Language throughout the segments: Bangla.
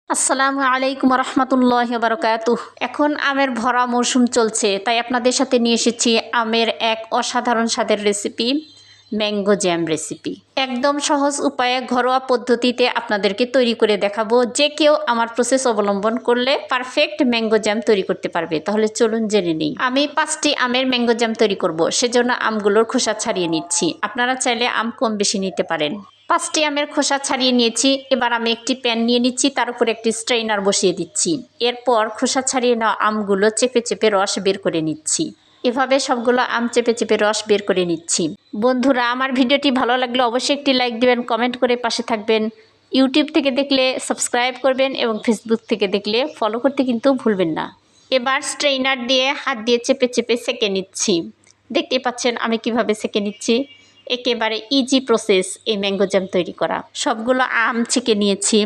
আসসালামু আলাইকুম রহমতুল্লাহ বারকাতুহ। এখন আমের ভরা মৌসুম চলছে, তাই আপনাদের সাথে নিয়ে এসেছি আমের এক অসাধারণ স্বাদের রেসিপি, ম্যাঙ্গো জ্যাম রেসিপি। একদম সহজ উপায়ে ঘরোয়া পদ্ধতিতে আপনাদেরকে তৈরি করে দেখাবো। যে কেউ আমার প্রসেস অবলম্বন করলে পারফেক্ট ম্যাঙ্গো জ্যাম তৈরি করতে পারবে। তাহলে চলুন জেনে নিই। আমি 5টি আমের ম্যাঙ্গো জ্যাম তৈরি করব, সেজন্য আমগুলোর খোসা ছাড়িয়ে নিচ্ছি। আপনারা চাইলে আম কম বেশি নিতে পারেন। 5টি আমের খোসা ছাড়িয়ে নিয়েছি। এবার আমি একটি প্যান নিয়ে নিচ্ছি, তার উপর একটি স্ট্রেইনার বসিয়ে দিচ্ছি। এরপর খোসা ছাড়িয়ে নেওয়া আমগুলো চেপে চেপে রস বের করে নিচ্ছি। এভাবে সবগুলো আম চেপে চেপে রস বের করে নিচ্ছি। বন্ধুরা, আমার ভিডিওটি ভালো লাগলে অবশ্যই একটি লাইক দিবেন, কমেন্ট করে পাশে থাকবেন। ইউটিউব থেকে দেখলে সাবস্ক্রাইব করবেন এবং ফেসবুক থেকে দেখলে ফলো করতে কিন্তু ভুলবেন না। এবার স্ট্রেইনার দিয়ে হাত দিয়ে চেপে চেপে সেঁকে নিচ্ছি। দেখতে পাচ্ছেন আমি কিভাবে সেঁকে নিচ্ছি। একেবারে ইজি প্রসেস এই ম্যাঙ্গো জ্যাম তৈরি করা। সবগুলো আম ছেঁকে নিয়েছি।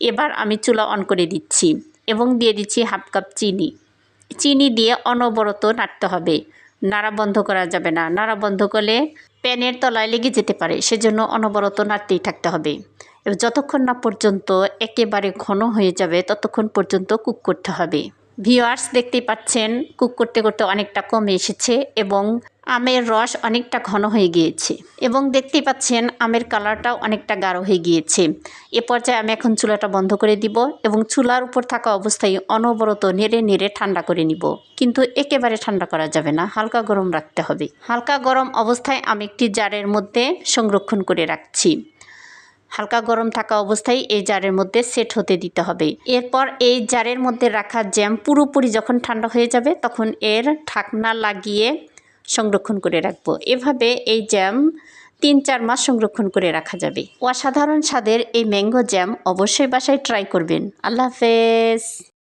এবার আমি চুলা অন করে দিচ্ছি এবং দিয়ে দিচ্ছি হাফ কাপ চিনি। চিনি দিয়ে অনবরত নাড়তে হবে, নাড়া বন্ধ করা যাবে না। নাড়া বন্ধ করলে প্যানের তলায় লেগে যেতে পারে, সেজন্য অনবরত নাড়তেই থাকতে হবে। এবার যতক্ষণ না পর্যন্ত একেবারে ঘন হয়ে যাবে ততক্ষণ পর্যন্ত কুক করতে হবে। ভিউয়ার্স, দেখতেই পাচ্ছেন কুক করতে করতে অনেকটা কমে এসেছে এবং আমের রস অনেকটা ঘন হয়ে গিয়েছে এবং দেখতেই পাচ্ছেন আমের কালারটাও অনেকটা গাঢ় হয়ে গিয়েছে। এ পর্যায়ে আমি এখন চুলাটা বন্ধ করে দিব এবং চুলার উপর থাকা অবস্থায় অনবরত নেড়ে নেড়ে ঠান্ডা করে নিব। কিন্তু একেবারে ঠান্ডা করা যাবে না, হালকা গরম রাখতে হবে। হালকা গরম অবস্থায় আমি একটি জারের মধ্যে সংরক্ষণ করে রাখছি। হালকা গরম থাকা অবস্থায় এই জারের মধ্যে সেট হতে দিতে হবে। এরপর এই জারের মধ্যে রাখা জ্যাম পুরোপুরি যখন ঠান্ডা হয়ে যাবে তখন এর ঢাকনা লাগিয়ে সংরক্ষণ করে রাখবো। এভাবে এই জ্যাম 3-4 মাস সংরক্ষণ করে রাখা যাবে। অসাধারণ স্বাদের এই ম্যাঙ্গো জ্যাম অবশ্যই বাসায় ট্রাই করবেন। আল্লাহ হাফেজ।